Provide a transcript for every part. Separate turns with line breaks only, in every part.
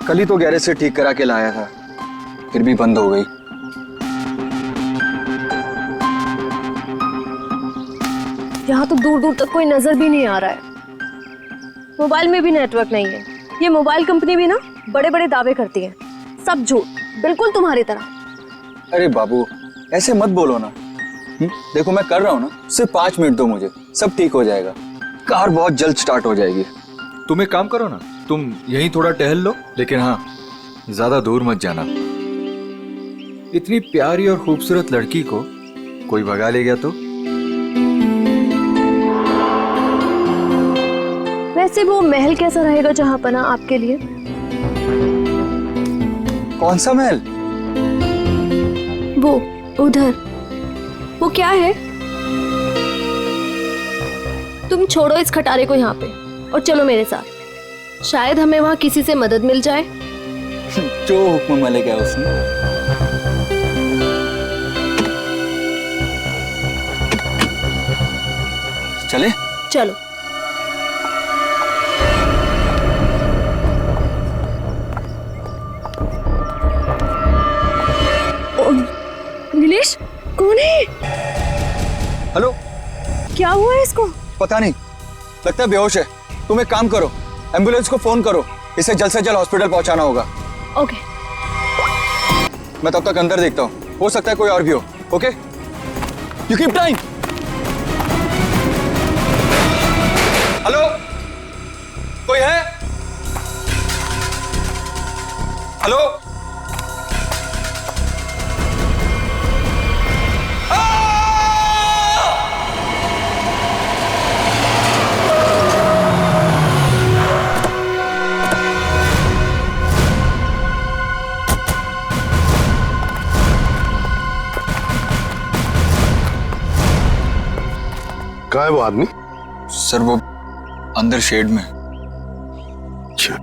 कल ही तो गैरेज से ठीक करा के लाया था, फिर भी बंद हो गई।
यहाँ तो दूर दूर तक कोई नजर भी नहीं आ रहा है। मोबाइल में भी नेटवर्क नहीं है। ये मोबाइल कंपनी भी ना बड़े बड़े दावे करती है, सब झूठ, बिल्कुल तुम्हारी तरह।
अरे बाबू ऐसे मत बोलो ना। देखो मैं कर रहा हूँ ना, सिर्फ 5 मिनट दो मुझे, सब ठीक हो जाएगा। कार बहुत जल्द स्टार्ट हो जाएगी।
तुम एक काम करो ना, तुम यहीं थोड़ा टहल लो, लेकिन हाँ ज्यादा दूर मत जाना। इतनी प्यारी और खूबसूरत लड़की को कोई भगा ले गया तो?
वैसे वो महल कैसा रहेगा जहाँ पना आपके लिए?
कौन सा महल?
वो उधर, वो क्या है? तुम छोड़ो इस खटारे को यहाँ पे और चलो मेरे साथ। शायद हमें वहाँ किसी से मदद मिल जाए।
जो हुक्म मलिक है उसने। चले?
चलो। नीलेश, कौन है?
हेलो।
क्या हुआ है इसको?
पता नहीं, लगता है बेहोश है। तुम एक काम करो, एम्बुलेंस को फोन करो, इसे जल्द से जल्द हॉस्पिटल पहुंचाना होगा।
ओके।
मैं तब तक अंदर देखता हूँ, हो सकता है कोई और भी हो। Okay, you keep time. Hello, कोई है? हेलो।
कहाँ है वो आदमी?
सर वो अंदर शेड में।
अच्छा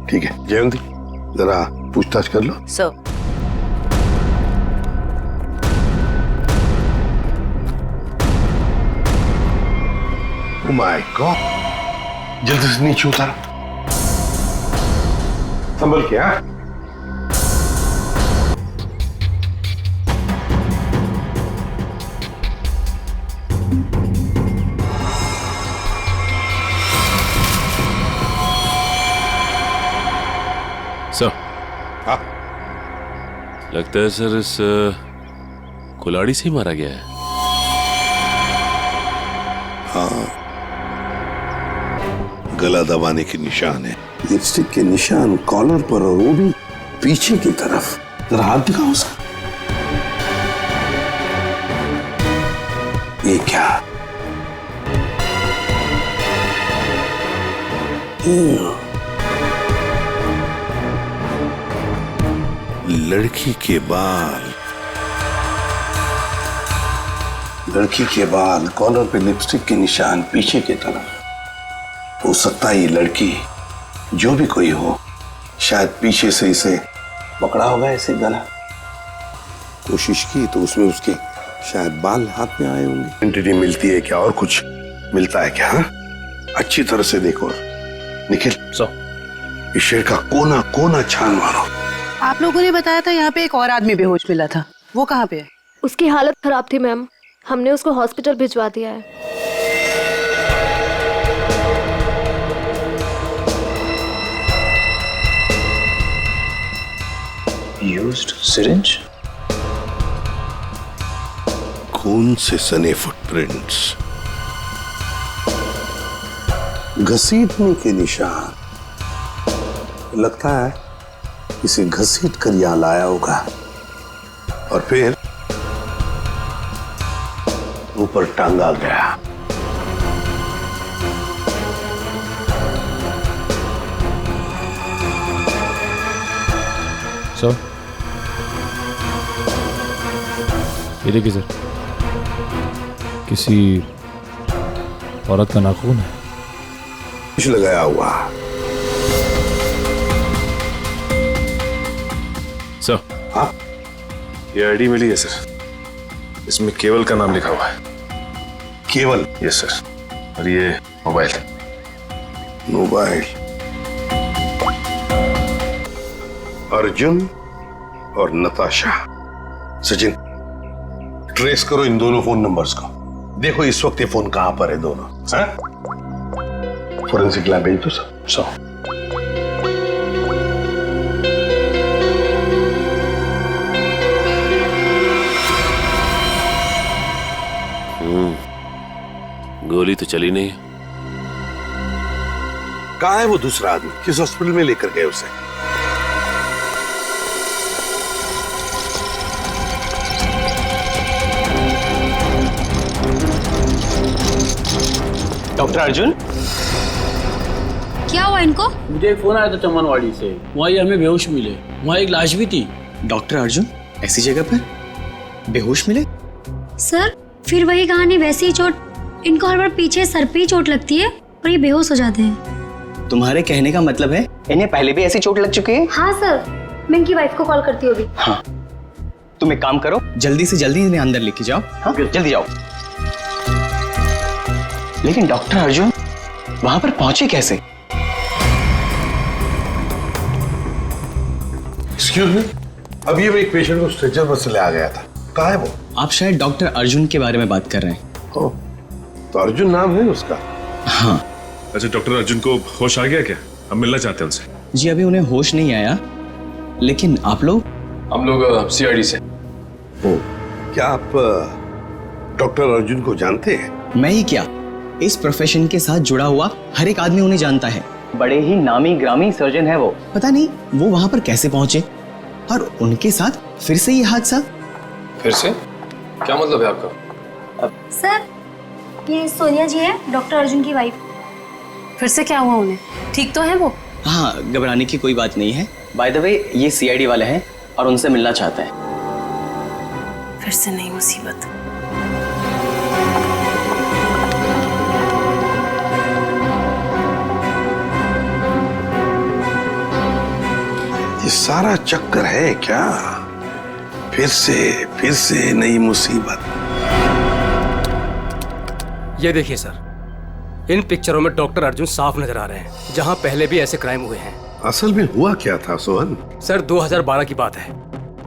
ठीक है, जयंती जरा पूछताछ कर लो।
सर।
ओह माय गॉड, जल्दी से नीचे उतारो, संभल के। हाँ
सर।
हाँ
लगता है सर इस कुल्हाड़ी से ही मारा गया है।
हाँ, गला दबाने के निशान है, लिपस्टिक के निशान कॉलर पर, और वो भी पीछे की तरफ। जरा हाथ दिखाओ उसका। ये क्या? लड़की के बाल, लड़की के बाल, कॉलर पे लिपस्टिक के निशान पीछे की तरफ। हो सकता है ये लड़की, जो भी कोई हो, शायद पीछे से इसे पकड़ा होगा ऐसे गला। कोशिश की तो उसमें उसके शायद बाल हाथ में आए होंगे। आइडेंटिटी मिलती है क्या और कुछ मिलता है क्या? हाँ? अच्छी तरह से देखो निखिल। इस शेर का कोना कोना छान मारो।
आप लोगों ने बताया था यहाँ पे एक और आदमी बेहोश मिला था, वो कहाँ पे है?
उसकी हालत खराब थी मैम, हमने उसको हॉस्पिटल भिजवा दिया है।
Used syringe?
खून से सने फुटप्रिंट्स, घसीटने के निशान। लगता है इसे घसीट कर यहां लाया होगा और फिर ऊपर टांगा गया।
सर ये देखिए सर, किसी औरत का नाखून है।
कुछ लगाया हुआ।
सर।
हाँ,
ये आईडी मिली है सर, इसमें केवल का नाम लिखा हुआ है।
केवल?
Yes sir. और ये मोबाइल।
मोबाइल अर्जुन और नताशा। सचिन, ट्रेस करो इन दोनों फोन नंबर्स को। देखो इस वक्त ये फोन कहां पर है दोनों। फोरेंसिक लैब भेज दो सब।
गोली तो चली नहीं।
कहाँ है वो दूसरा आदमी? किस हॉस्पिटल में लेकर गए उसे?
डॉक्टर अर्जुन,
क्या हुआ इनको?
मुझे एक फोन आया था चमनवाड़ी से, वहाँ ये हमें बेहोश मिले। वहाँ एक लाश भी थी।
डॉक्टर अर्जुन ऐसी जगह पर बेहोश मिले?
सर फिर वही कहानी, वैसी ही चोट। इनको हर बार पीछे सर पे ही चोट लगती है और ये बेहोश हो जाते हैं।
तुम्हारे कहने का मतलब है इन्हें पहले भी ऐसी चोट लग चुकी है?
हाँ सर, मैं इनकी वाइफ को कॉल करती हूँ अभी।
हाँ, तुम एक काम करो, जल्दी से जल्दी इन्हें अंदर लेके जाओ। हाँ, जल्दी जाओ। लेकिन डॉक्टर अर्जुन वहां पर पहुंचे कैसे?
एक्सक्यूज मी, अभी एक पेशेंट को स्ट्रेचर पर से ले आ गया था। कहाँ है वो?
आप शायद डॉक्टर अर्जुन के बारे में बात कर रहे हैं।
ओह, तो अर्जुन नाम है उसका?
हाँ।
अच्छा, डॉक्टर अर्जुन को होश आ गया क्या? हम मिलना चाहते हैं उनसे।
जी अभी उन्हें होश नहीं आया, लेकिन आप लोग?
हम लोग सीआईडी से।
क्या आप डॉक्टर अर्जुन को जानते हैं?
मैं ही क्या, इस प्रोफेशन के साथ जुड़ा हुआ हर एक आदमी उन्हें जानता है। बड़े ही नामी ग्रामी सर्जन है वो। पता नहीं वो वहां पर कैसे पहुंचे और उनके साथ फिर से ये हादसा।
फिर से? क्या मतलब है आपका?
सर ये सोनिया जी है, डॉक्टर अर्जुन की वाइफ।
फिर से क्या हुआ उन्हें? ठीक तो है वो?
हाँ, घबराने की कोई बात नहीं है। बाय द वे ये सीआईडी वाले हैं और उनसे मिलना चाहते हैं।
फिर से नई मुसीबत।
ये सारा चक्कर है क्या? फिर से नई मुसीबत।
ये देखिए सर, इन पिक्चरों में डॉक्टर अर्जुन साफ नजर आ रहे हैं, जहां पहले भी ऐसे क्राइम हुए हैं।
असल में हुआ क्या था सोहन?
सर 2012 की बात है,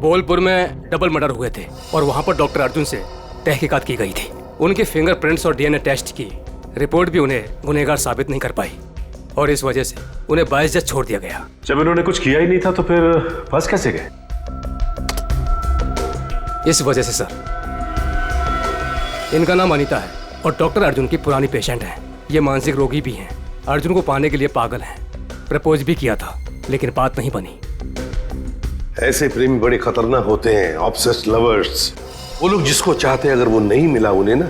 बोलपुर में डबल मर्डर हुए थे और वहां पर डॉक्टर अर्जुन से तहकीकात की गई थी। उनके फिंगरप्रिंट्स और डीएनए टेस्ट की रिपोर्ट भी उन्हें गुनहगार साबित नहीं कर पाई और इस वजह से उन्हें बाइज्जत छोड़ दिया गया।
जब इन्होंने कुछ किया ही नहीं था तो फिर फंस कैसे गए?
इस वजह से सर, इनका नाम अनीता है और डॉक्टर अर्जुन की पुरानी पेशेंट है। ये मानसिक रोगी भी हैं, अर्जुन को पाने के लिए पागल हैं। प्रपोज भी किया था लेकिन बात नहीं बनी।
ऐसे प्रेमी बड़े खतरनाक होते हैं, ऑब्सेस्ड लवर्स। वो लोग जिसको चाहते हैं अगर वो नहीं मिला उन्हें ना,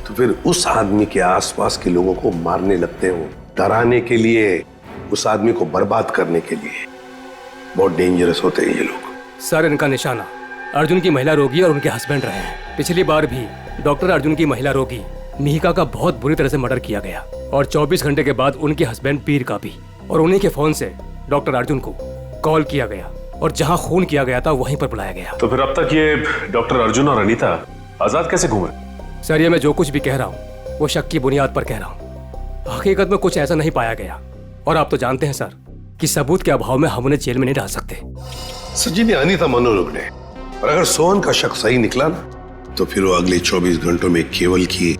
तो फिर उस आदमी के आसपास के लोगों को मारने लगते हैं, डराने के लिए, उस आदमी को बर्बाद करने के लिए। बहुत डेंजरस होते हैं ये लोग।
सर इनका निशाना अर्जुन की महिला रोगी और उनके हस्बैंड रहे हैं। पिछली बार भी डॉक्टर अर्जुन की महिला रोगी मिहिका का बहुत बुरी तरह से मर्डर किया गया और 24 घंटे के बाद उनके हस्बैंड पीर का भी, और उन्हीं के फोन से डॉक्टर अर्जुन को कॉल किया गया और जहां खून किया गया था वहीं पर बुलाया गया।
तो फिर अब तक ये डॉक्टर अर्जुन और अनीता आजाद कैसे घूमे?
सर ये मैं जो कुछ भी कह रहा हूँ वो शक की बुनियाद पर कह रहा हूँ। हकीकत में कुछ ऐसा नहीं पाया गया और आप तो जानते हैं सर कि सबूत के अभाव में हम उन्हें जेल में नहीं डाल सकते।
सचिन, अनीता मनोरोग ने, और अगर सोहन का शक सही निकला ना, तो फिर वो अगले 24 घंटों में केवल की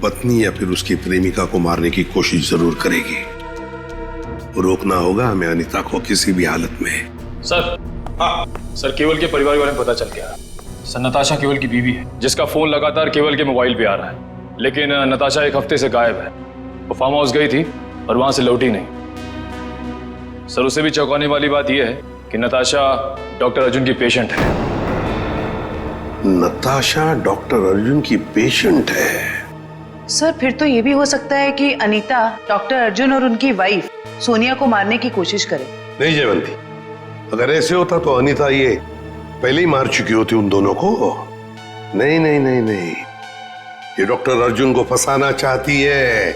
पत्नी या फिर उसकी प्रेमिका को मारने की कोशिश जरूर करेगी। रोकना होगा हमें अनीता को किसी भी हालत में।
सर, हाँ सर, केवल के परिवार के बारे में पता चल गया। सर नताशा केवल की बीवी है, जिसका फोन लगातार केवल के मोबाइल पे आ रहा है। लेकिन नताशा एक हफ्ते से गायब है। वो फार्म हाउस गई थी और वहां से लौटी नहीं। सर उससे भी चौंकाने वाली बात यह है कि नताशा डॉक्टर अर्जुन की पेशेंट है।
नताशा डॉक्टर अर्जुन की पेशेंट है?
सर फिर तो ये भी हो सकता है कि अनीता डॉक्टर अर्जुन और उनकी वाइफ सोनिया को मारने की कोशिश करे।
नहीं जयवंती, अगर ऐसे होता तो अनीता ये पहले ही मार चुकी होती उन दोनों को। नहीं नहीं नहीं नहीं, ये डॉक्टर अर्जुन को फंसाना चाहती है।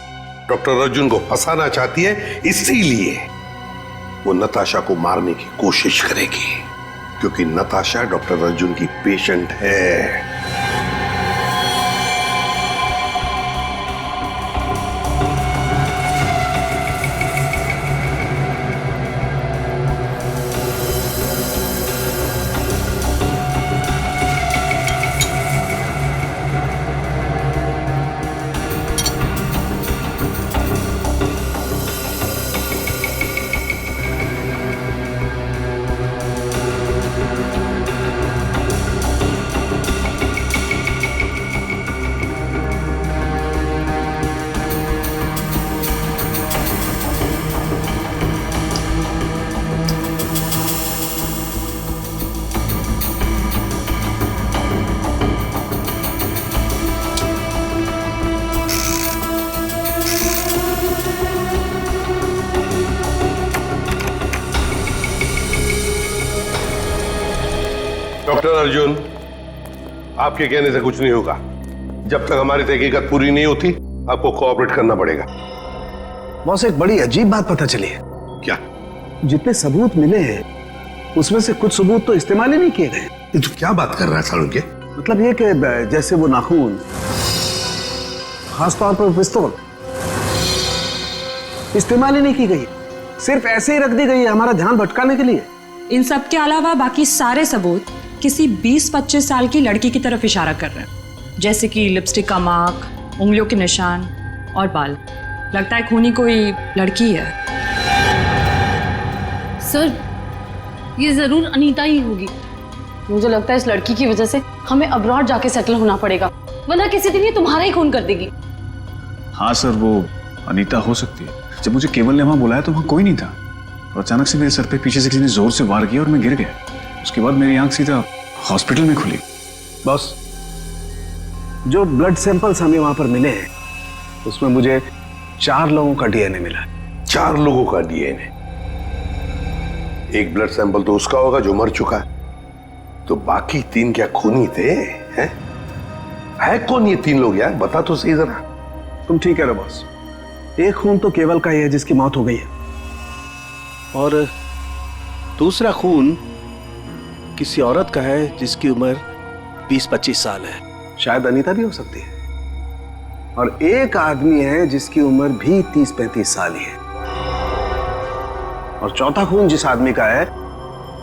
डॉक्टर अर्जुन को फंसाना चाहती है, इसीलिए वो नताशा को मारने की कोशिश करेगी, क्योंकि नताशा डॉक्टर अर्जुन की पेशेंट है। डॉक्टर अर्जुन, आपके कहने से कुछ नहीं होगा। जब तक हमारी तहकीकात पूरी नहीं होती आपको कोऑपरेट करना पड़ेगा।
बॉस, एक बड़ी अजीब बात पता चली है।
क्या?
जितने सबूत मिले हैं उसमें से कुछ सबूत तो इस्तेमाल ही नहीं किए गए।
ये तो क्या बात कर रहा है सालुंके?
मतलब ये कि जैसे वो नाखून, खासतौर पर पिस्तौल, इस्तेमाल ही नहीं की गई, सिर्फ ऐसे ही रख दी गई है हमारा ध्यान भटकाने के लिए।
इन सब के अलावा बाकी सारे सबूत किसी 20-25 साल की लड़की की तरफ इशारा कर रहे हैं, जैसे कि लिपस्टिक का मार्क, उंगलियों के निशान और बाल। लगता है खूनी कोई लड़की है।
सर, ये जरूर अनीता ही होगी। मुझे लगता है इस लड़की की वजह से हमें अब्रॉड जाके सेटल होना पड़ेगा, वरना किसी दिन ये तुम्हारा ही खून कर देगी।
हाँ सर, वो अनीता हो सकती है। जब मुझे केवल ने वहां बुलाया तो वहां कोई नहीं था और अचानक से मेरे सर पे पीछे से किसी ने जोर से वार किया और मैं गिर गया। उसके बाद मेरी आंख सीधा हॉस्पिटल में खुली।
बॉस, जो ब्लड सैंपल्स हमें वहां पर मिले हैं उसमें मुझे 4 लोगों का डीएनए मिला।
4 लोगों का डीएनए? एक ब्लड सैंपल तो उसका होगा जो मर चुका है, तो बाकी 3 क्या खूनी थे? हैं? है कौन ये 3 लोग यार? बता तो सही जरा।
तुम ठीक कह रहे हो बॉस, एक खून तो केवल का ही है जिसकी मौत हो गई है, और दूसरा खून किसी औरत का है जिसकी उम्र 20-25 साल है, शायद अनीता भी हो सकती है, और एक आदमी है जिसकी उम्र भी 30-35 साल ही है, और चौथा खून जिस आदमी का है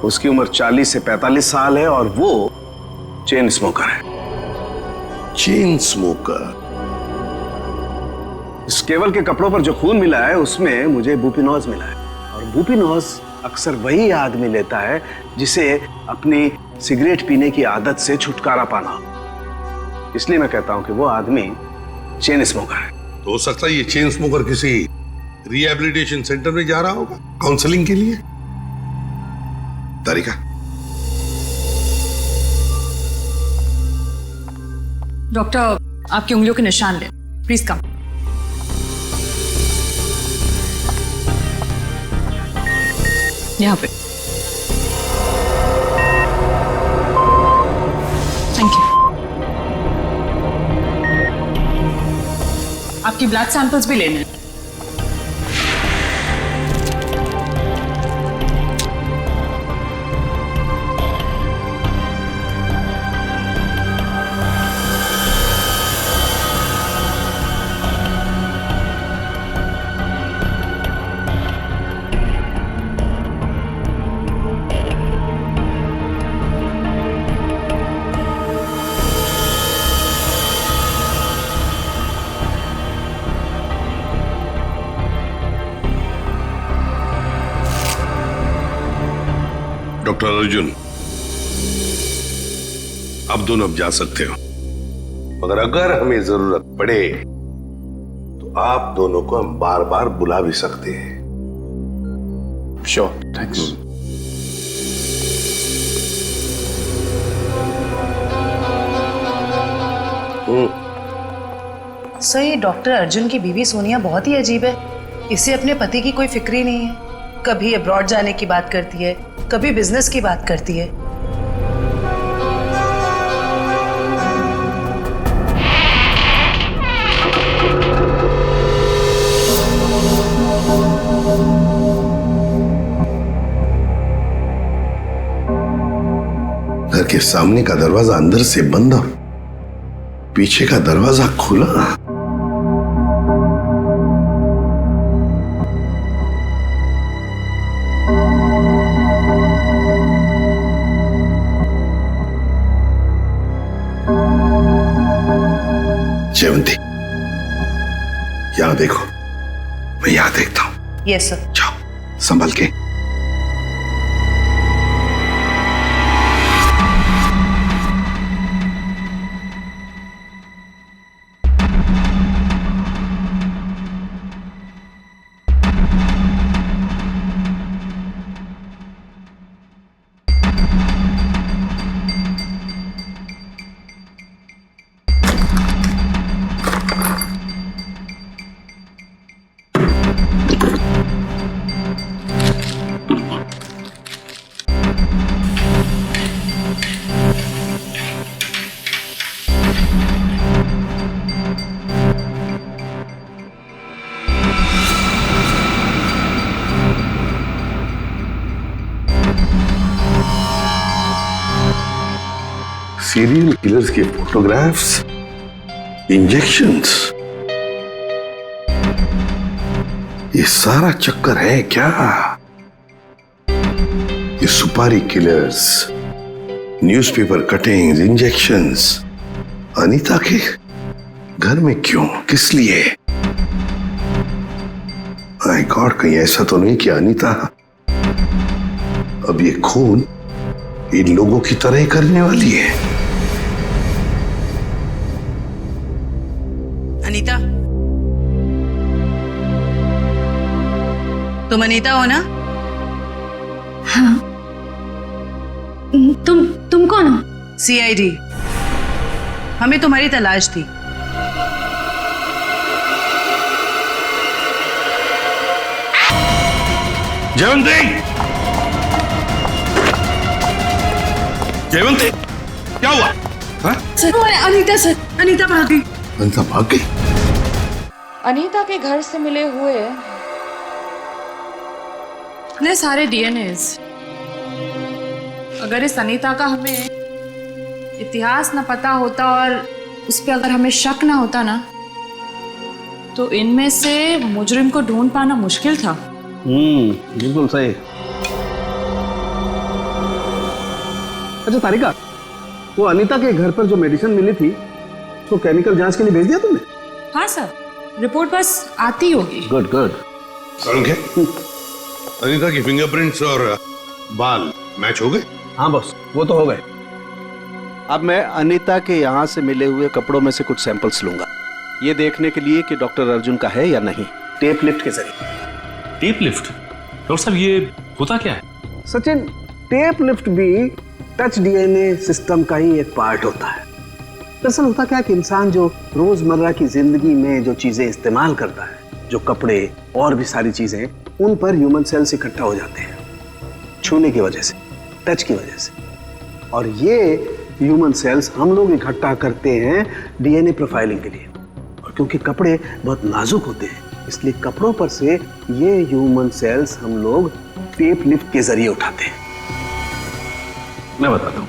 उसकी उम्र 40 से 45 साल है और वो चेन स्मोकर है।
Chain smoker?
इस केवल के कपड़ों पर जो खून मिला है उसमें मुझे बुपिनोज मिला है, और बुपिनोज अक्सर वही आदमी लेता है जिसे अपनी सिगरेट पीने की आदत से छुटकारा पाना। इसलिए मैं कहता हूं कि वो आदमी चेन स्मोकर है।
तो हो सकता है ये चेन स्मोकर किसी रिहैबिलिटेशन सेंटर में जा रहा होगा काउंसलिंग के लिए। तारिका,
डॉक्टर, आपकी उंगलियों के निशान ले, प्लीज कम। यहाँ पे। Thank you. आपकी ब्लड सैंपल्स भी लेने हैं।
डॉक्टर अर्जुन, अब दोनों अब जा सकते हो, मगर अगर हमें जरूरत पड़े तो आप दोनों को हम बार बार बुला भी सकते हैं।
Sure, thanks.
सर, ये डॉक्टर अर्जुन की बीवी सोनिया बहुत ही अजीब है। इसे अपने पति की कोई फिक्र ही नहीं है। कभी अब्रॉड जाने की बात करती है, कभी बिजनेस की बात करती है।
घर के सामने का दरवाजा अंदर से बंद और पीछे का दरवाजा खुला। जयवंती, यहां देखो, मैं यहां देखता हूं।
Yes sir.
जाओ, संभल के। सीरियल किलर्स के फोटोग्राफ्स, इंजेक्शंस, ये सारा चक्कर है क्या? ये सुपारी killers, newspaper cuttings, injections Anita के घर में क्यों, किस लिए? माय गॉड, कहीं ऐसा तो नहीं कि अनीता अब ये खून इन लोगों की तरह ही करने वाली है?
अनीता, तुम अनीता हो ना?
हाँ। तुम कौन हो?
सीआईडी, हमें तुम्हारी तलाश थी।
जयवंती, जयवंती, क्या हुआ?
सर, अनीता सर, अनीता भाग गई।
अनीता भाग गई?
अनीता के घर से मिले हुए इतने सारे डीएनएस, अगर इस अनीता का हमें इतिहास न पता होता और उस पर अगर हमें शक ना होता ना, तो इनमें से मुजरिम को ढूंढ पाना मुश्किल था।
बिल्कुल सही। अच्छा तारिका, वो अनीता के घर पर जो मेडिसिन मिली थी तो केमिकल जांच के लिए भेज दिया तुमने?
हाँ सर, रिपोर्ट बस आती होगी।
Good good.
अनीता की फिंगरप्रिंट्स और बाल मैच हो गए?
हाँ बॉस, वो तो हो गए। अब मैं अनीता के यहाँ से मिले हुए कपड़ों में से कुछ सैंपल्स लूंगा, ये देखने के लिए कि डॉक्टर अर्जुन का है या नहीं, टेप लिफ्ट के जरिए।
Tape lift? डॉक्टर साहब ये होता क्या है?
सचिन, टेप लिफ्ट भी टच डीएनए सिस्टम का ही एक पार्ट होता है। दरअसल होता क्या कि इंसान जो रोजमर्रा की जिंदगी में जो चीजें इस्तेमाल करता है, जो कपड़े और भी सारी चीजें, उन पर ह्यूमन सेल्स इकट्ठा हो जाते हैं छूने की वजह से, टच की वजह से। और ये ह्यूमन सेल्स हम लोग इकट्ठा करते हैं डीएनए प्रोफाइलिंग के लिए। और क्योंकि कपड़े बहुत नाजुक होते हैं, इसलिए कपड़ों पर से ये ह्यूमन सेल्स हम लोग टेप लिफ्ट के जरिए उठाते हैं। मैं बताता हूं,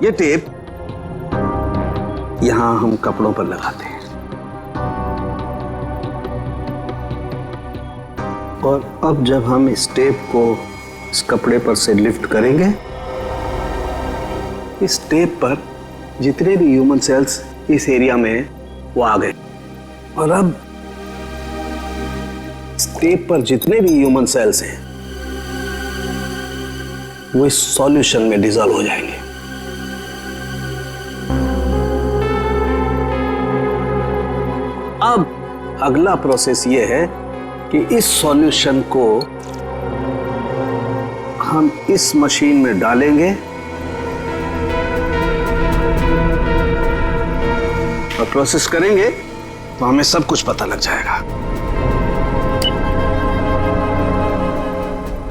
ये टेप यहां हम कपड़ों पर लगाते हैं और अब जब हम इस टेप को इस कपड़े पर से लिफ्ट करेंगे, इस टेप पर जितने भी ह्यूमन सेल्स इस एरिया में वो आ गए। और अब इस टेप पर जितने भी ह्यूमन सेल्स हैं वो इस सॉल्यूशन में डिसॉल्व हो जाएंगे। अब अगला प्रोसेस ये है कि इस सॉल्यूशन को हम इस मशीन में डालेंगे और प्रोसेस करेंगे तो हमें सब कुछ पता लग जाएगा।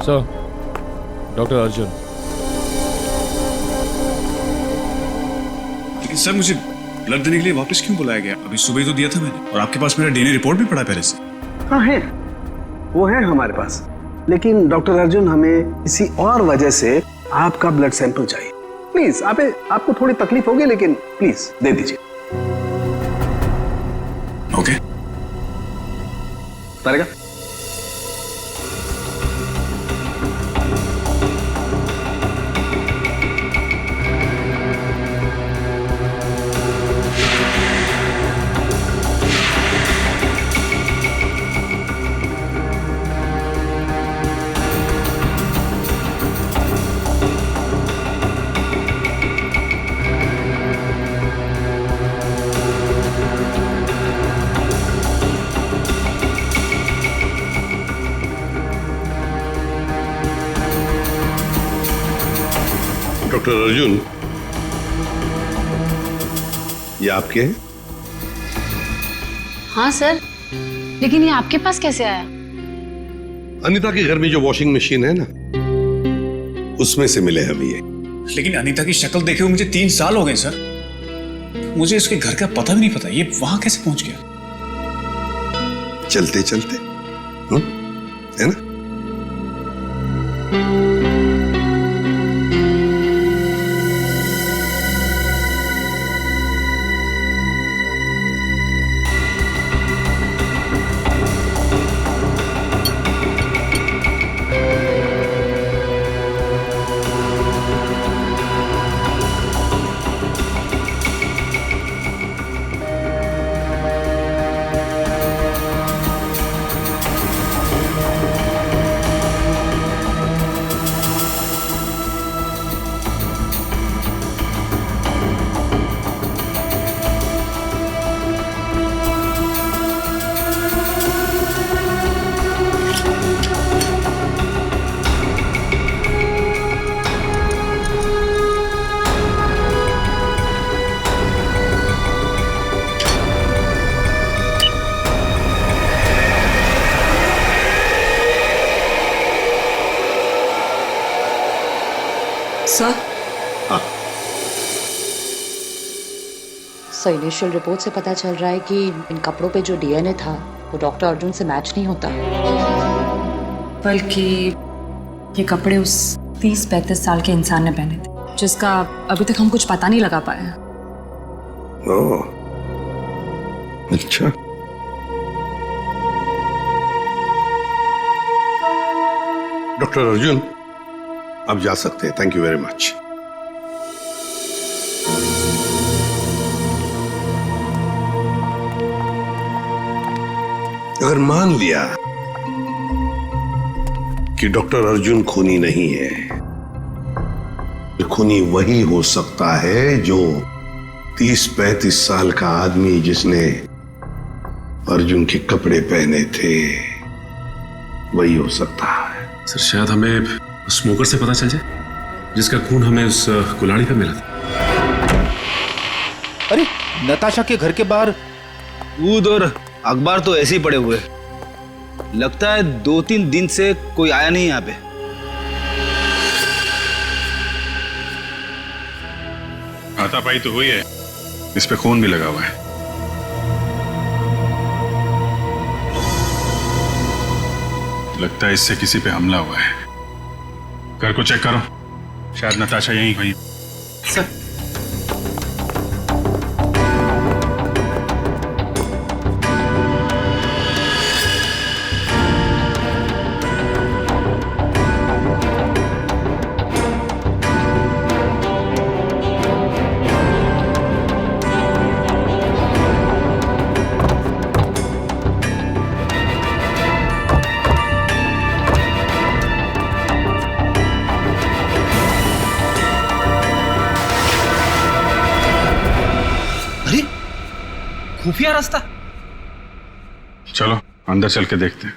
Sir, doctor Arjun.
लेकिन सर, मुझे ब्लड देने के लिए वापस क्यों बुलाया गया? अभी सुबह ही तो दिया था मैंने, और आपके पास मेरा डीएनए रिपोर्ट भी पड़ा पहले से।
हाँ है, वो है हमारे पास, लेकिन डॉक्टर अर्जुन हमें किसी और वजह से आपका ब्लड सैंपल चाहिए। प्लीज, आपको थोड़ी तकलीफ होगी, लेकिन प्लीज दे दीजिए।
ओके।
तारिका,
डॉक्टर अर्जुन, ये आपके हैं?
हाँ सर, लेकिन ये आपके पास कैसे आया?
अनीता के घर में जो वॉशिंग मशीन है ना, उसमें से मिले हमें ये।
लेकिन अनीता की शक्ल देखे हुए मुझे 3 साल हो गए सर। मुझे इसके घर का पता भी नहीं पता, ये वहां कैसे पहुंच गया?
चलते चलते है ना?
सर
सर इनिशियल रिपोर्ट से पता चल रहा है कि इन कपड़ों पे जो डीएनए था वो डॉक्टर अर्जुन से मैच नहीं होता,
बल्कि ये कपड़े उस 30-35 साल के इंसान ने पहने थे, जिसका अभी तक हम कुछ पता नहीं लगा पाए।
ओह, अच्छा। डॉक्टर अर्जुन, आप जा सकते हैं। Thank you very much. अगर मान लिया कि डॉक्टर अर्जुन खूनी नहीं है, तो खूनी वही हो सकता है जो 30-35 साल का आदमी जिसने अर्जुन के कपड़े पहने थे, वही हो सकता है।
सर शायद हमें स्मोकर से पता चल जाए जिसका खून हमें उस कुल्हाड़ी पे मिला था।
अरे नताशा के घर के बाहर दूध और अखबार तो ऐसे ही पड़े हुए, लगता है 2-3 दिन से कोई आया नहीं यहाँ पे।
हाथापाई तो हुई है, इस पे खून भी लगा हुआ है। लगता है इससे किसी पे हमला हुआ है। घर को चेक करो, शायद नताशा यहीं हुई।
सर खुफिया रास्ता।
चलो अंदर चल के देखते हैं।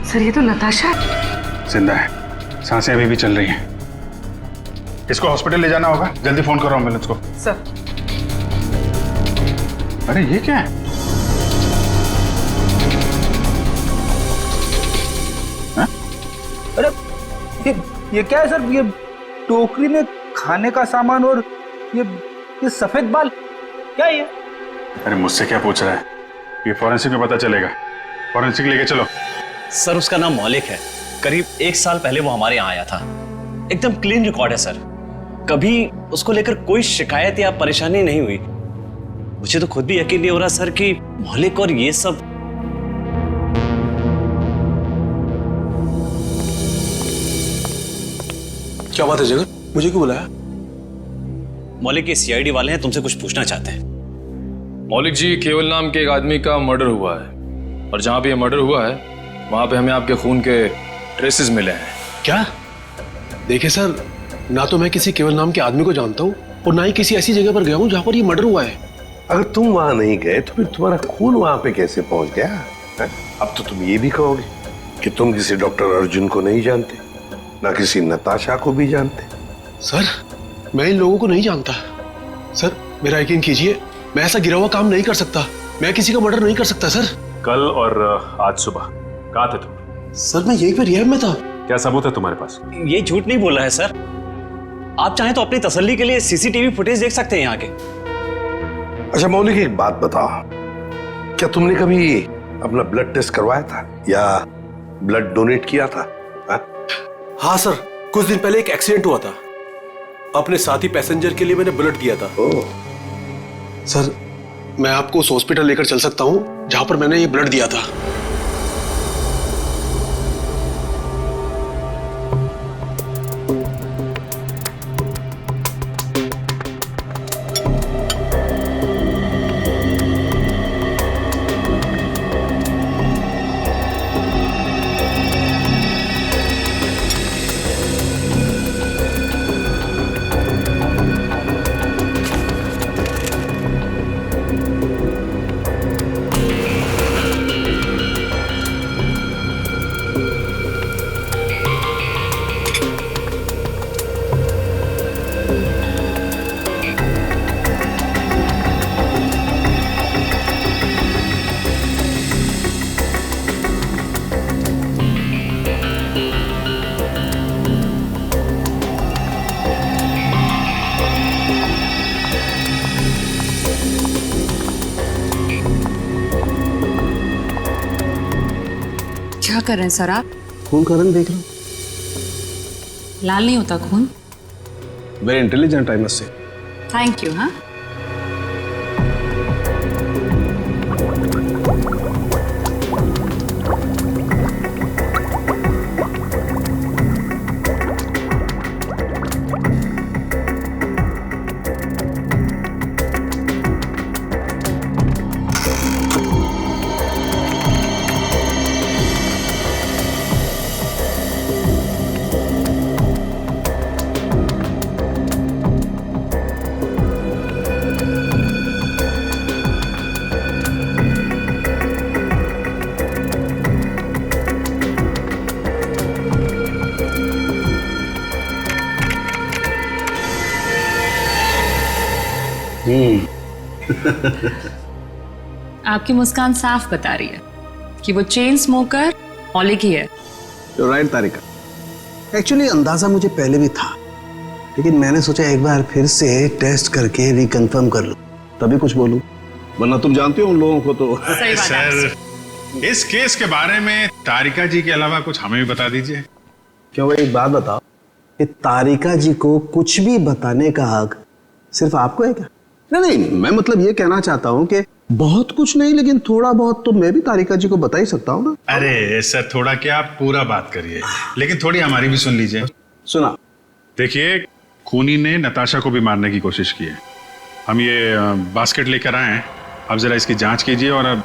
सर ये तो नताशा
जिंदा है, सांसें अभी भी चल रही हैं। इसको हॉस्पिटल ले जाना होगा, जल्दी फोन करो एम्बुलेंस को।
सर।
अरे ये क्या है? हा?
अरे ये क्या है सर? ये टोकरी में खाने का सामान और ये सफेद बाल क्या है ये?
अरे मुझसे क्या पूछ रहा है? ये फॉरेंसिक में पता चलेगा। फॉरेंसिक लेके चलो।
सर उसका नाम मौलिक है, करीब 1 साल पहले वो हमारे यहाँ आया था। एकदम क्लीन रिकॉर्ड है सर, कभी उसको लेकर कोई शिकायत या परेशानी नहीं हुई। मुझे तो खुद भी यकीन नहीं हो रहा सर कि मौलिक और ये सब।
क्या बात है जगन, मुझे क्यों बुलाया?
मौलिक के सीआईडी वाले हैं, तुमसे कुछ पूछना चाहते हैं।
मौलिक जी, केवल नाम के एक आदमी का मर्डर हुआ है और जहां पे ये मर्डर हुआ है वहां पे हमें आपके खून के ट्रेसेस मिले हैं।
क्या? देखिए सर, ना तो मैं किसी केवल नाम के आदमी को जानता हूँ और ना ही किसी ऐसी जगह पर गया हूँ जहाँ पर ये मर्डर हुआ है।
अगर तुम वहां नहीं गए तो फिर तुम्हारा खून वहां पे कैसे पहुंच गया है? अब तो तुम ये भी कहोगे कि तुम किसी डॉक्टर अर्जुन को नहीं जानते, ना किसी नताशा को भी जानते।
सर मैं इन लोगों को नहीं जानता। सर मेरा यकीन कीजिए, मैं ऐसा गिरा हुआ काम नहीं कर सकता। मैं किसी का मर्डर नहीं कर सकता सर।
कल और आज सुबह कहाँ थे तुम?
सर मैं यहीं पर रिहैब में था।
क्या सबूत है तुम्हारे पास?
ये झूठ नहीं बोला है सर। आप चाहें तो अपनी तसल्ली के लिए सीसीटीवी फुटेज देख सकते हैं यहाँ के।
अच्छा मौलिक, एक बात बताओ, क्या तुमने कभी अपना ब्लड टेस्ट करवाया था या ब्लड डोनेट किया था?
हाँ सर, कुछ दिन पहले एक एक्सीडेंट हुआ था। अपने साथी पैसेंजर के लिए मैंने ब्लड दिया था। सर मैं आपको उस हॉस्पिटल लेकर चल सकता हूँ जहां पर मैंने ये ब्लड दिया था।
क्या कर रहे हैं सर आप?
खून का रंग देख लो।
लाल नहीं होता खून।
Very intelligent I must say.
Thank you. हाँ, आपकी मुस्कान साफ बता रही है कि वो चेन स्मोकर मौलिक ही है।
राइट तारिका। एक्चुअली अंदाजा मुझे पहले भी था, लेकिन मैंने सोचा एक बार फिर से टेस्ट करके रिकंफर्म कर लूं, तभी कुछ बोलूं, वरना तुम जानते हो उन लोगों को तो।
सर, इस केस के बारे में तारिका जी के अलावा कुछ हमें भी बता दीजिए।
क्या वो एक बात बताओ कि तारिका जी को कुछ भी बताने का हक सिर्फ आपको है क्या? नहीं, मैं मतलब ये कहना चाहता हूँ कि बहुत कुछ नहीं, लेकिन थोड़ा बहुत तो मैं भी तारिका जी को बता ही सकता हूँ ना।
अरे सर, थोड़ा क्या, आप पूरा बात करिए, लेकिन थोड़ी हमारी भी सुन लीजिए।
सुना।
देखिए, खूनी ने नताशा को भी मारने की कोशिश की है। हम ये बास्केट लेकर आए हैं, अब जरा इसकी जांच कीजिए और अब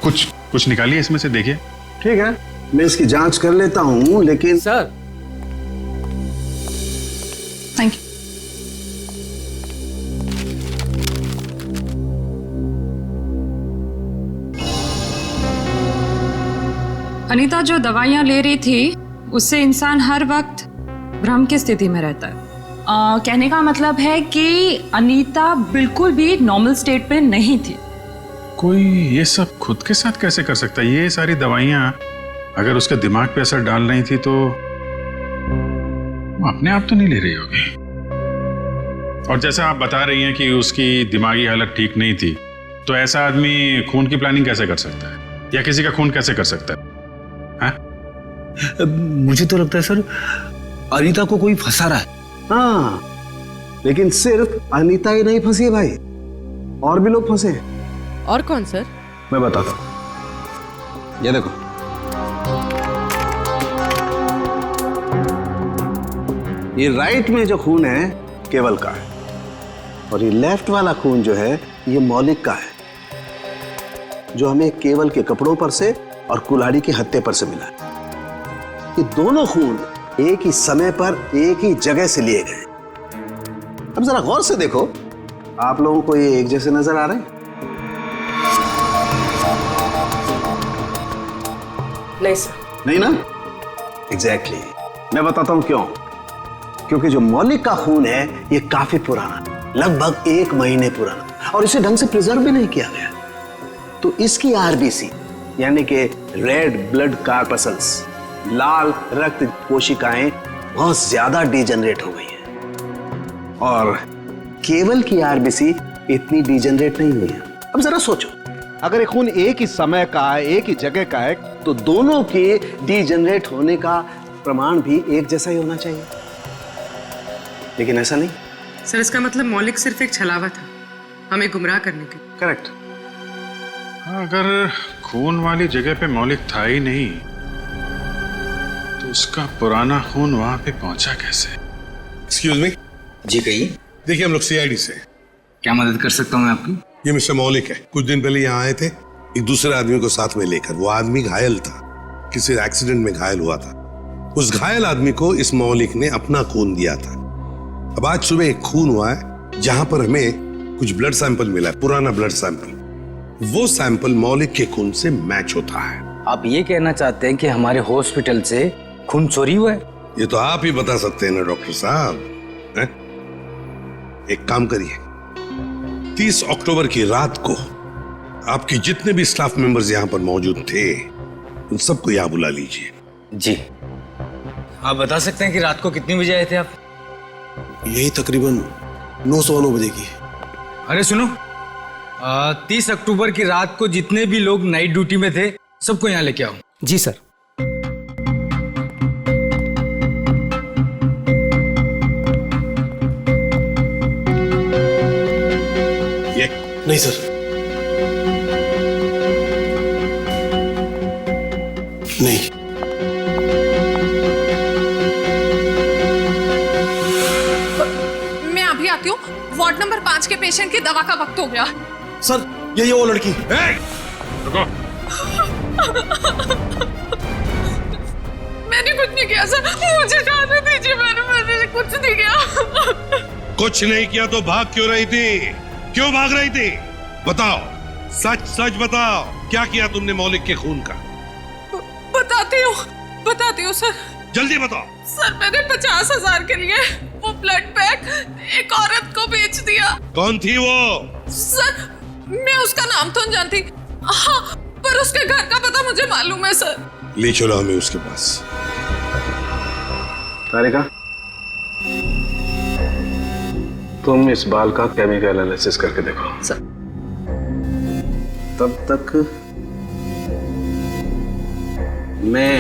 कुछ निकालिए इसमें से, देखिए।
ठीक है, मैं इसकी जांच कर लेता हूँ, लेकिन
सर।
Thank you. अनीता जो दवाइयाँ ले रही थी उससे इंसान हर वक्त भ्रम की स्थिति में रहता है। कहने का मतलब है कि अनीता बिल्कुल भी नॉर्मल स्टेट पे नहीं थी।
कोई ये सब खुद के साथ कैसे कर सकता है? ये सारी दवाइयाँ अगर उसके दिमाग पे असर डाल रही थी तो वो अपने आप तो नहीं ले रही होगी। और जैसा आप बता रही हैं कि उसकी दिमागी हालत ठीक नहीं थी, तो ऐसा आदमी खून की प्लानिंग कैसे कर सकता है, या किसी का खून कैसे कर सकता है?
मुझे तो लगता है सर अनीता को कोई फंसा रहा है। हाँ, लेकिन सिर्फ अनीता ही नहीं फंसी है भाई, और भी लोग फंसे हैं।
और कौन सर?
मैं बताता हूं, ये देखो। ये राइट में जो खून है केवल का है, और ये लेफ्ट वाला खून जो है ये मौलिक का है, जो हमें केवल के कपड़ों पर से और कुल्हाड़ी के हत्थे पर से मिला है। ये दोनों खून एक ही समय पर एक ही जगह से लिए गए। अब जरा गौर से देखो, आप लोगों को ये एक जैसे नजर आ रहे हैं?
नहीं सर।
नहीं ना? एग्जैक्टली। मैं बताता हूं क्यों। क्योंकि जो मौलिक का खून है ये काफी पुराना, लगभग 1 महीने पुराना, और इसे ढंग से प्रिजर्व भी नहीं किया गया। तो इसकी आरबीसी यानी कि रेड ब्लड कार्पसल्स, लाल रक्त कोशिकाएं बहुत ज्यादा डिजेनरेट हो गई हैं, और केवल की आरबीसी इतनी डिजेनरेट नहीं हुई है। अब जरा सोचो, अगर ये खून एक ही समय का है, एक ही जगह का है, तो दोनों के डिजेनरेट होने का प्रमाण भी एक जैसा ही होना चाहिए, लेकिन ऐसा नहीं।
सर, इसका मतलब मौलिक सिर्फ एक छलावा था हमें गुमराह करने के।
करेक्ट।
अगर खून वाली जगह पे मौलिक था ही नहीं, तो उसका पुराना खून वहां पे पहुंचा कैसे?
Excuse me.
जी कहिए।
देखिए, हम लोग सीआईडी से।
क्या मदद कर सकता हूँ मैं आपकी?
ये मिस्टर मौलिक है। कुछ दिन पहले यहाँ आए थे एक दूसरे आदमी को साथ में लेकर। वो आदमी घायल था, किसी एक्सीडेंट में घायल हुआ था। उस घायल आदमी को इस मौलिक ने अपना खून दिया था। अब आज सुबह एक खून हुआ है जहां पर हमें कुछ ब्लड सैंपल मिला है, पुराना ब्लड सैंपल। वो सैंपल मौलिक के खून से मैच होता है।
आप ये कहना चाहते हैं कि हमारे हॉस्पिटल से खून चोरी हुआ है?
ये तो आप ही बता सकते हैं ना डॉक्टर साहब। एक काम करिए, 30 अक्टूबर की रात को आपके जितने भी स्टाफ मेंबर्स यहाँ पर मौजूद थे उन सबको यहाँ बुला लीजिए।
जी। आप बता सकते हैं कि रात को कितने बजे आए थे आप?
यही तकरीबन 9:09 बजे की।
अरे सुनो, 30 अक्टूबर की रात को जितने भी लोग नाइट ड्यूटी में थे सबको यहाँ लेके आओ।
जी सर।
नहीं सर, नहीं।
मैं अभी आती हूँ। वार्ड नंबर 5 के पेशेंट की दवा का वक्त हो गया।
सर, यही वो लड़की।
रुको।
मैंने कुछ नहीं किया सर, मुझे जाने दीजिए। मैंने कुछ नहीं किया।
कुछ नहीं किया तो भाग क्यों रही थी? क्यों भाग रही थी? बताओ, सच सच बताओ, क्या किया तुमने मौलिक के खून का?
बताती हूँ सर।
जल्दी बताओ।
सर, मैंने 50,000 के लिए वो ब्लड पैक एक औरत को बेच दिया।
कौन थी वो?
सर, मैं उसका नाम तो नहीं जानती। हाँ, पर उसके घर का पता मुझे मालूम है सर।
ले चलो हमें उसके पास।
तारिका, तुम इस बाल का केमिकल एनालिसिस करके देखो।
सर।
तब तक
मैं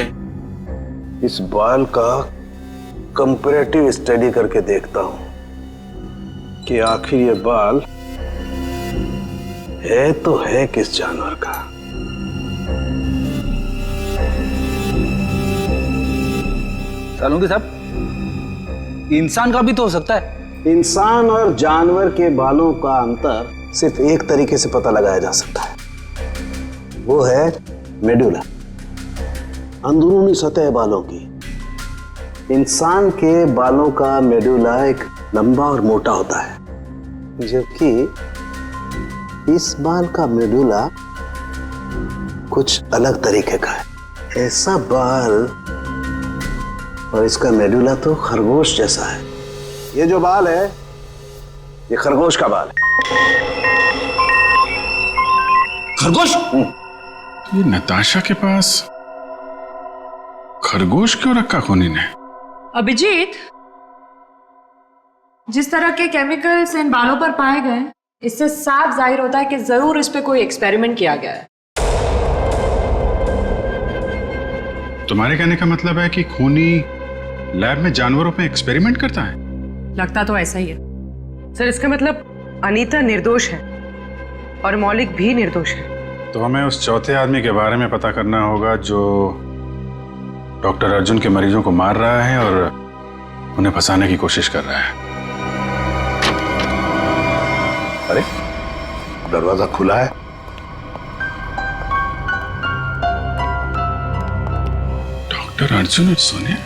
इस बाल का कंपैरेटिव स्टडी करके देखता हूं कि आखिर ये बाल है तो है किस जानवर का।
सालुंकी साहब, इंसान का भी तो हो सकता है।
इंसान और जानवर के बालों का अंतर सिर्फ एक तरीके से पता लगाया जा सकता है, वो है मेडुला, अंदरूनी सतह बालों की। इंसान के बालों का मेडुला एक लंबा और मोटा होता है, जबकि इस बाल का मेडुला कुछ अलग तरीके का है। ऐसा बाल और इसका मेडुला तो खरगोश जैसा है। ये जो बाल है, ये खरगोश का बाल है।
खरगोश? ये नताशा के पास खरगोश क्यों रखा खूनी ने?
अभिजीत, जिस तरह के केमिकल्स इन बालों पर पाए गए, इससे साफ जाहिर होता है कि जरूर इस पे कोई एक्सपेरिमेंट किया गया है।
तुम्हारे कहने का मतलब है कि खूनी लैब में जानवरों पे एक्सपेरिमेंट करता है?
लगता तो ऐसा ही है।
सर, इसका मतलब अनीता निर्दोष है और मौलिक भी निर्दोष है।
तो हमें उस चौथे आदमी के बारे में पता करना होगा जो डॉक्टर अर्जुन के मरीजों को मार रहा है और उन्हें फंसाने की कोशिश कर रहा है।
अरे, दरवाजा खुला है।
डॉक्टर अर्जुन और सोनिया?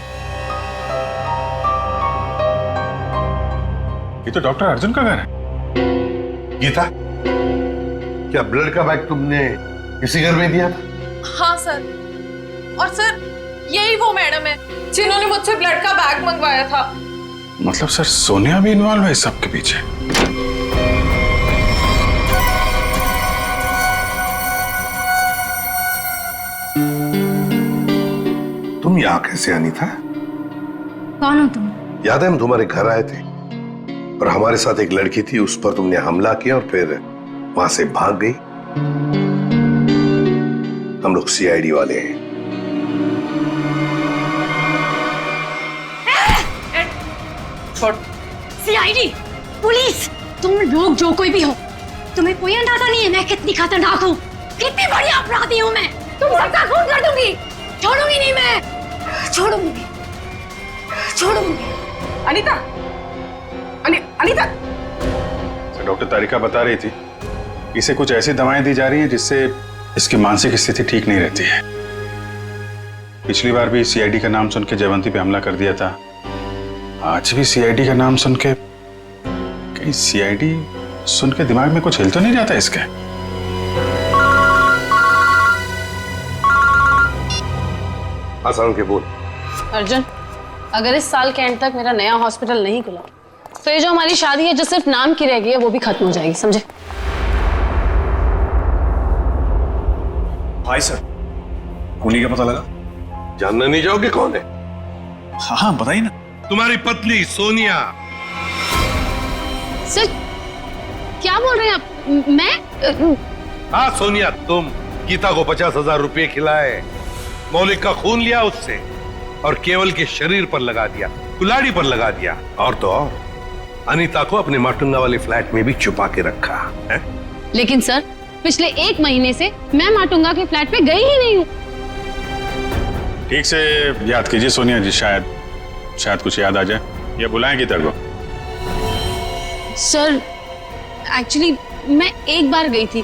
ये तो डॉक्टर अर्जुन का घर है।
गीता, क्या ब्लड का बैग तुमने इसी घर में दिया था?
हाँ सर, और सर यही वो मैडम है जिन्होंने मुझसे ब्लड का बैग मंगवाया था।
मतलब सर, सोनिया भी इन्वॉल्व है इस सब के पीछे?
तुम यहाँ कैसे आनी था?
कौन हो तुम?
याद है हम तुम्हारे घर आए थे और हमारे साथ एक लड़की थी, उस पर तुमने हमला किया और फिर वहां से भाग गई। हम लोग सीआईडी वाले हैं।
सीआईडी, पुलिस, तुम लोग जो कोई भी हो, तुम्हें कोई अंदाजा नहीं है मैं कितनी खतरनाक हूँ, कितनी बड़ी अपराधी हूँ मैं। तुम सबका खून कर दूंगी, छोड़ूंगी नहीं मैं, छोड़ूंगी।
अनीता, अनीता।
डॉक्टर तारिका बता रही थी, इसे कुछ ऐसी दवाएं दी जा रही हैं जिससे इसकी मानसिक स्थिति ठीक नहीं रहती है। पिछली बार भी सीआईडी का नाम सुन के जयवंती पे हमला कर दिया था। आज भी सीआईडी का नाम सुन के, कहीं सीआईडी सुन के दिमाग में कुछ हिल तो नहीं जाता इसके?
आसान के बोल।
अर्जुन, अगर इस साल के एंड तक मेरा नया हॉस्पिटल नहीं खुला तो ये जो हमारी शादी है जो सिर्फ नाम की रह गई है वो भी खत्म हो जाएगी, समझे?
भाई सर, खूनी का पता लगा?
जानना नहीं चाहोगे कौन है?
हाँ बताइए ना।
तुम्हारी पत्नी सोनिया।
सर, क्या बोल रहे हैं आप? मैं?
हाँ सोनिया, तुम गीता को 50,000 रुपए खिलाए, मौलिक का खून लिया उससे और केवल के शरीर पर लगा दिया, कुल्हाड़ी पर लगा दिया, और तो और अनीता को अपने माटुंगा वाले फ्लैट में भी छुपा के रखा है।
लेकिन सर पिछले 1 महीने से मैं माटुंगा के फ्लैट पे गई ही नहीं हूँ।
ठीक से याद कीजिए सोनिया जी, शायद कुछ याद आ जाए या बुलाएंगे तेरे को।
सर एक्चुअली मैं एक बार गई थी,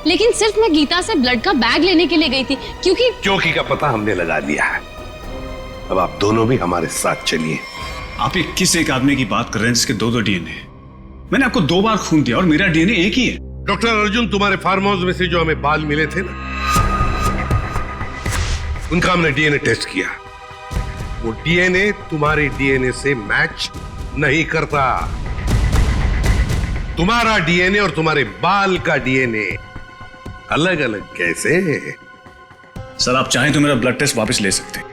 लेकिन सिर्फ मैं गीता से ब्लड का बैग लेने के लिए गई थी,
क्योंकि का पता हमने लगा लिया है। अब आप दोनों भी हमारे साथ चलिए।
आप ये किस एक आदमी की बात कर रहे हैं जिसके 2 डीएनए? मैंने आपको 2 बार खून दिया और मेरा डीएनए एक ही है।
डॉक्टर अर्जुन, तुम्हारे फार्म हाउस में से जो हमें बाल मिले थे ना, उनका हमने डीएनए टेस्ट किया। वो डीएनए तुम्हारे डीएनए से मैच नहीं करता। तुम्हारा डीएनए और तुम्हारे बाल का डीएनए अलग अलग कैसे?
सर आप चाहें तो मेरा ब्लड टेस्ट वापस ले सकते हैं।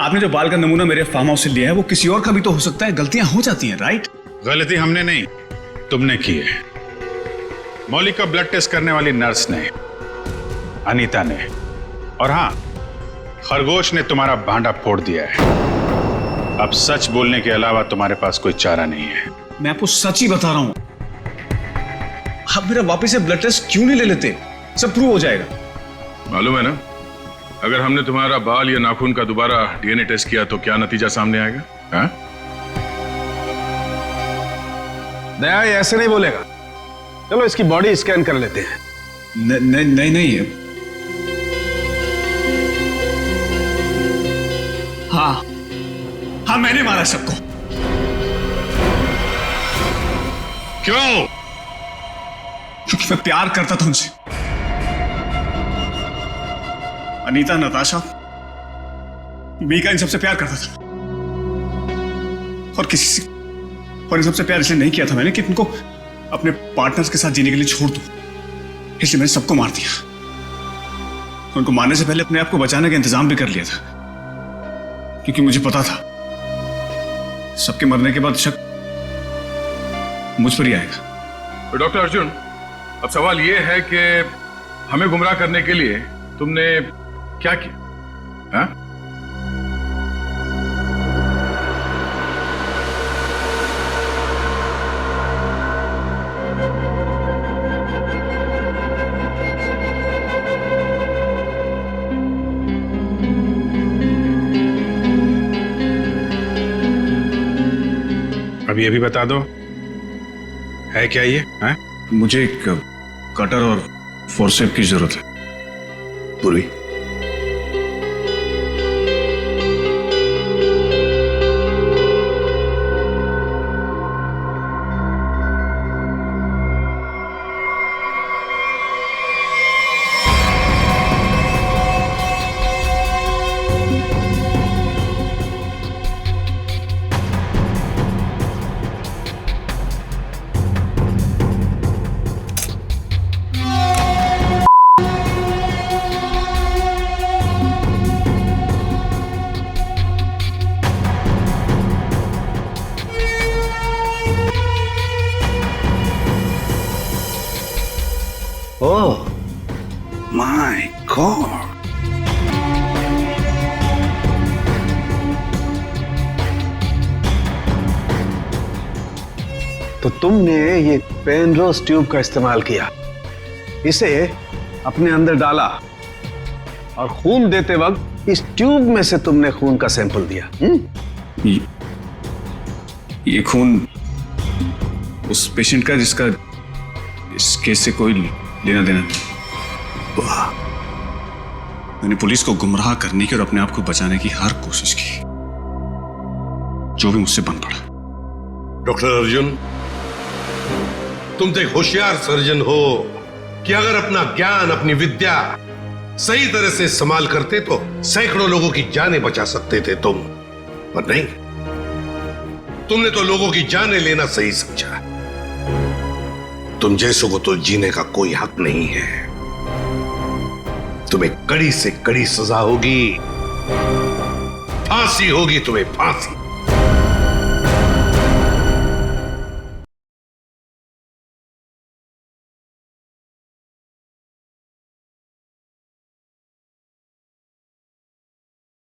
आपने जो बाल का नमूना मेरे फार्म हाउस से लिया है वो किसी और का भी तो हो सकता है। गलतियां हो जाती हैं, राइट?
गलती हमने नहीं, तुमने की है। मौलिक का ब्लड टेस्ट करने वाली नर्स ने, अनीता ने, और हाँ, खरगोश ने तुम्हारा भांडा फोड़ दिया है। अब सच बोलने के अलावा तुम्हारे पास कोई चारा नहीं है।
मैं आपको सच ही बता रहा हूं। आप मेरा वापस से ब्लड टेस्ट क्यों नहीं ले लेते? सब प्रूव हो जाएगा।
मालूम है ना, अगर हमने तुम्हारा बाल या नाखून का दोबारा डीएनए टेस्ट किया तो क्या नतीजा सामने आएगा? हाँ?
दया ये ऐसे नहीं बोलेगा। चलो इसकी बॉडी स्कैन कर लेते हैं।
नहीं। हाँ मैंने मारा सबको।
क्यों?
क्योंकि मैं प्यार करता था उनसे। अनीता, नताशा, मीका, इन सबसे प्यार करता था। और इन सबसे प्यार इसलिए नहीं किया था मैंने कि इनको अपने पार्टनर्स के साथ जीने के लिए छोड़ दूं। इसलिए मैंने सबको मार दिया। उनको मारने से पहले अपने आप को बचाने का इंतजाम भी कर लिया था, क्योंकि मुझे पता था सबके मरने के बाद शक मुझ पर ही आएगा।
तो डॉक्टर अर्जुन, अब सवाल यह है कि हमें गुमराह करने के लिए तुमने क्या किया? हाँ?
अब ये भी बता दो, है क्या ये? है?
मुझे एक कटर और फोर्सेप की जरूरत है।
पूर्वी,
Oh my God!
तो तुमने ये पेनरोज ट्यूब का इस्तेमाल किया, इसे अपने अंदर डाला और खून देते वक्त इस ट्यूब में से तुमने खून का सैंपल दिया।
ये खून उस पेशेंट का जिसका इस केस से कोई लेना देना नहीं। वाह, मैंने पुलिस को गुमराह करने की और अपने आप को बचाने की हर कोशिश की, जो भी मुझसे बन पड़ा।
डॉक्टर अर्जुन, तुम तो एक होशियार सर्जन हो कि अगर अपना ज्ञान, अपनी विद्या सही तरह से इस्तेमाल करते तो सैकड़ों लोगों की जानें बचा सकते थे तुम, पर नहीं, तुमने तो लोगों की जानें लेना सही समझा। तुम जैसों को तो जीने का कोई हक नहीं है। तुम्हें कड़ी से कड़ी सजा होगी, फांसी होगी तुम्हें, फांसी।